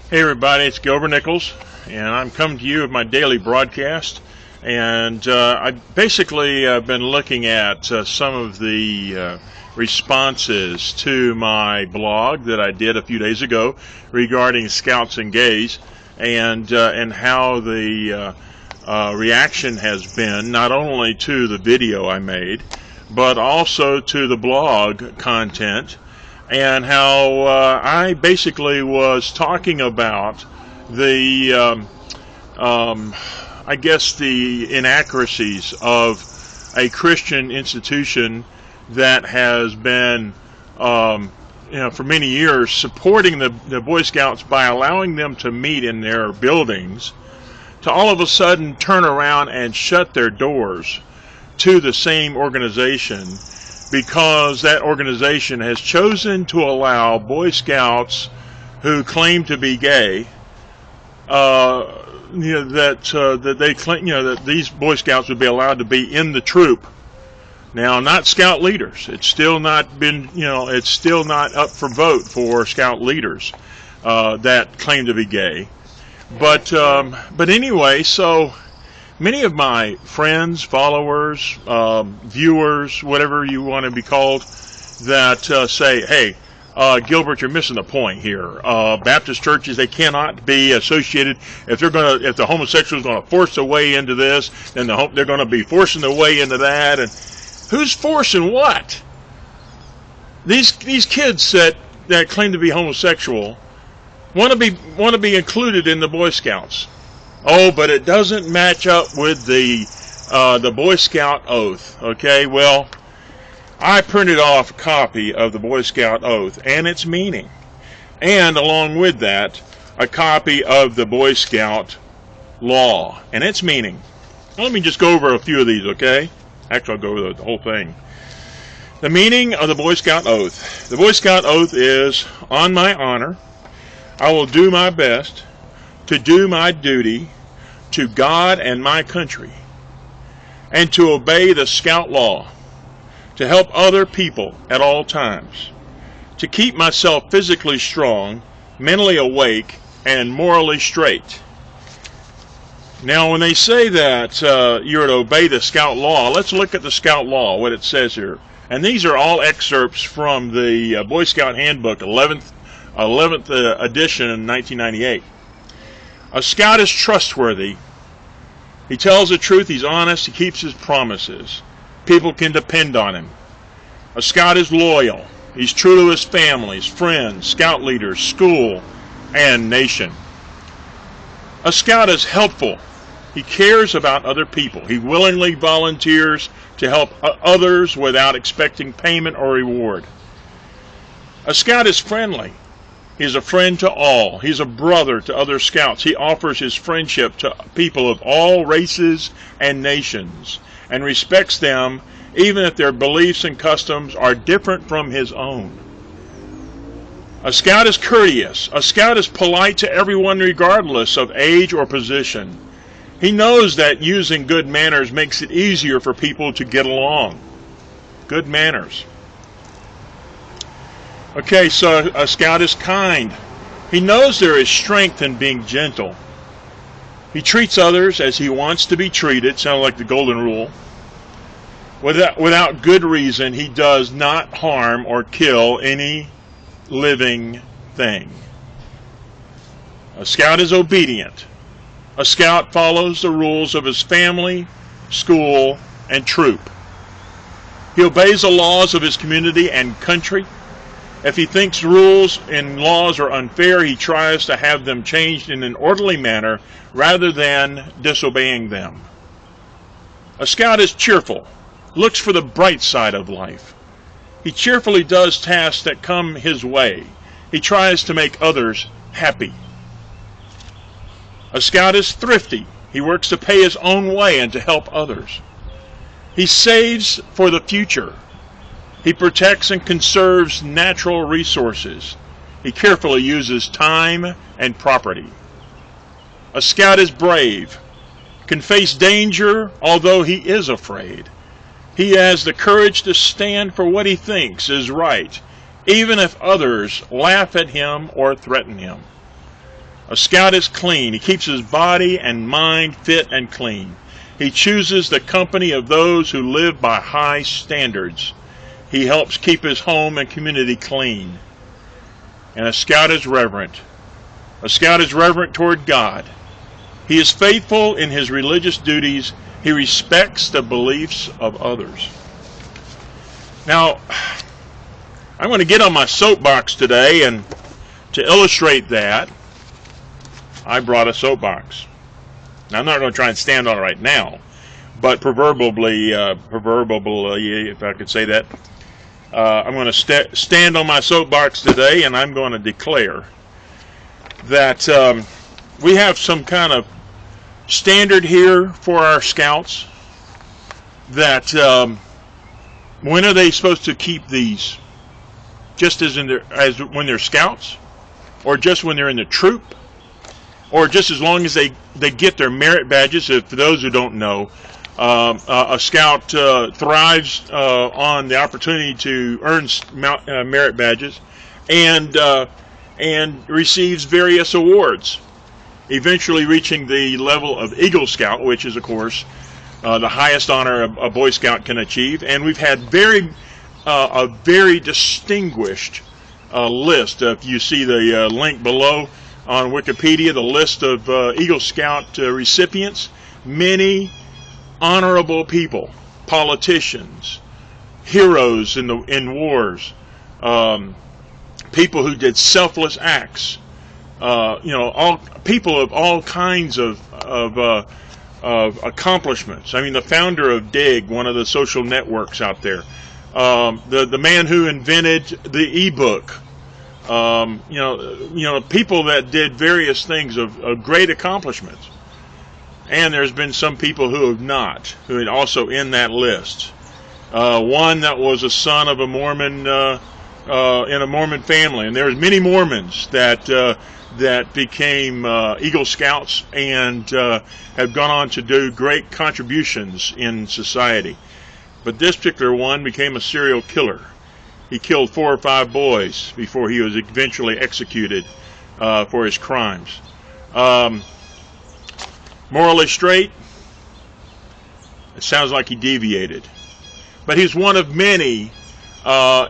Hey everybody, it's Gilbert Nichols, and I'm coming to you with my daily broadcast. And I basically been looking at some of the responses to my blog that I did a few days ago regarding Scouts and Gays, and how the reaction has been not only to the video I made, but also to the blog content. And how I basically was talking about the, I guess, the inaccuracies of a Christian institution that has been, for many years supporting the Boy Scouts by allowing them to meet in their buildings, to all of a sudden turn around and shut their doors to the same organization, because that organization has chosen to allow Boy Scouts who claim to be gay, that they claim, that these Boy Scouts would be allowed to be in the troop. Now, not Scout leaders. It's still not been, it's still not up for vote for Scout leaders that claim to be gay. But anyway, so many of my friends, followers, viewers, whatever you want to be called, that say, hey, Gilbert, you're missing the point here. Baptist churches, they cannot be associated. If the homosexuals are going to force their way into this, then they're going to be forcing their way into that. And who's forcing what? These kids that claim to be homosexual want to be included in the Boy Scouts. Oh, but it doesn't match up with the Boy Scout oath. Okay, well, I printed off a copy of the Boy Scout oath and its meaning, and along with that, a copy of the Boy Scout law and its meaning. Let me just go over a few of these, okay? Actually, I'll go over the whole thing. The meaning of the Boy Scout oath. The Boy Scout oath is, on my honor, I will do my best to do my duty to God and my country, and to obey the Scout law, to help other people at all times, to keep myself physically strong, mentally awake, and morally straight. Now, when they say that you're to obey the Scout law, let's look at the Scout law, what it says here. And these are all excerpts from the Boy Scout Handbook, 11th edition in 1998. A Scout is trustworthy. He tells the truth, he's honest, he keeps his promises. People can depend on him. A Scout is loyal. He's true to his family, his friends, Scout leaders, school, and nation. A Scout is helpful. He cares about other people. He willingly volunteers to help others without expecting payment or reward. A Scout is friendly. He's a friend to all. He's a brother to other Scouts. He offers his friendship to people of all races and nations, and respects them even if their beliefs and customs are different from his own. A Scout is courteous. A Scout is polite to everyone regardless of age or position. He knows that using good manners makes it easier for people to get along. Good manners. Okay, so a Scout is kind. He knows there is strength in being gentle. He treats others as he wants to be treated. Sounds like the golden rule. Without good reason, he does not harm or kill any living thing. A Scout is obedient. A Scout follows the rules of his family, school, and troop. He obeys the laws of his community and country. If he thinks rules and laws are unfair, he tries to have them changed in an orderly manner rather than disobeying them. A Scout is cheerful, looks for the bright side of life. He cheerfully does tasks that come his way. He tries to make others happy. A Scout is thrifty. He works to pay his own way and to help others. He saves for the future. He protects and conserves natural resources. He carefully uses time and property. A Scout is brave, can face danger although he is afraid. He has the courage to stand for what he thinks is right, even if others laugh at him or threaten him. A scout is clean. He keeps his body and mind fit and clean. He chooses the company of those who live by high standards. He helps keep his home and community clean. And a scout is reverent. A scout is reverent toward God. He is faithful in his religious duties. He respects the beliefs of others. Now, I'm going to get on my soapbox today, and to illustrate that, I brought a soapbox. Now, I'm not going to try and stand on it right now, but proverbially, if I could say that, I'm going to stand on my soapbox today, and I'm going to declare that we have some kind of standard here for our scouts. That when are they supposed to keep these? Just as when they're scouts, or just when they're in the troop, or just as long as they get their merit badges. For those who don't know, a scout thrives on the opportunity to earn merit badges, and receives various awards, eventually reaching the level of Eagle Scout, which is, of course, the highest honor a Boy Scout can achieve. And we've had a very distinguished list. If you see the link below on Wikipedia, the list of Eagle Scout recipients, many honorable people, politicians, heroes in wars, people who did selfless acts, all people of all kinds of accomplishments. I mean, the founder of Dig, one of the social networks out there, the man who invented the ebook, people that did various things of great accomplishments. And there's been some people who have not, who are also in that list. One that was a son of a Mormon, in a Mormon family, and there's many Mormons that became Eagle Scouts and have gone on to do great contributions in society. But this particular one became a serial killer. He killed 4 or 5 boys before he was eventually executed for his crimes. Morally straight? It sounds like he deviated. But he's one of many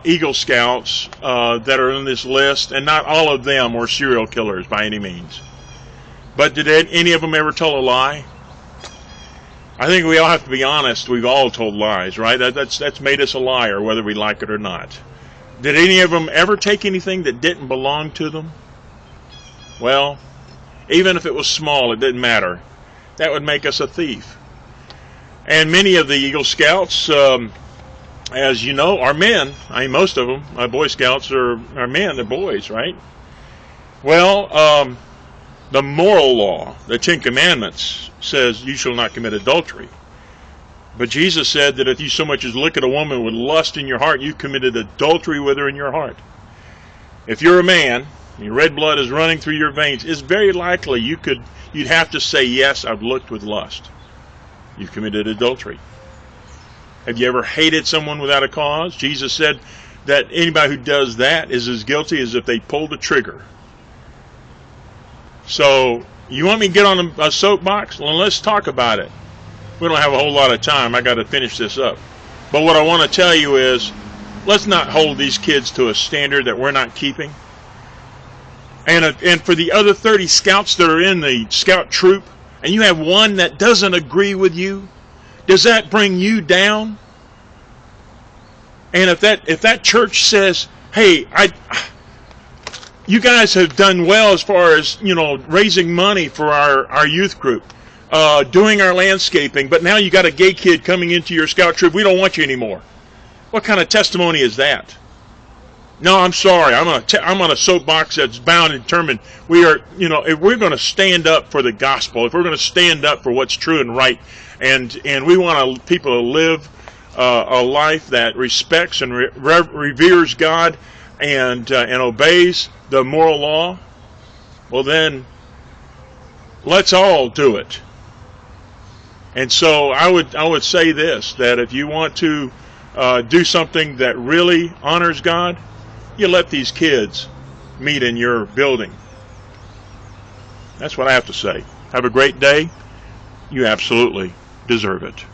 Eagle Scouts that are on this list, and not all of them were serial killers by any means. But did any of them ever tell a lie? I think we all have to be honest. We've all told lies, right? That's made us a liar, whether we like it or not. Did any of them ever take anything that didn't belong to them? Well, even if it was small, it didn't matter. That would make us a thief. And many of the Eagle Scouts, as you know, are men. I mean, most of them, Boy Scouts are men. They're boys, right? Well, the moral law, the 10 Commandments, says you shall not commit adultery. But Jesus said that if you so much as look at a woman with lust in your heart, you've committed adultery with her in your heart. If you're a man, your red blood is running through your veins, it's very likely you'd have to say, yes, I've looked with lust. You've committed adultery. Have you ever hated someone without a cause? Jesus said that anybody who does that is as guilty as if they pulled the trigger. So, you want me to get on a soapbox? Well, let's talk about it. We don't have a whole lot of time. I got to finish this up. But what I want to tell you is, let's not hold these kids to a standard that we're not keeping. And for the other 30 scouts that are in the scout troop, and you have one that doesn't agree with you, does that bring you down? And if that church says, hey, you guys have done well as far as, raising money for our youth group, doing our landscaping, but now you got a gay kid coming into your scout troop, we don't want you anymore. What kind of testimony is that? No, I'm sorry. I'm on a soapbox that's bound and determined. We are, if we're going to stand up for the gospel, if we're going to stand up for what's true and right, and we want people to live a life that respects and reveres God and obeys the moral law, well then, let's all do it. And so I would say this, that if you want to do something that really honors God, you let these kids meet in your building. That's what I have to say. Have a great day. You absolutely deserve it.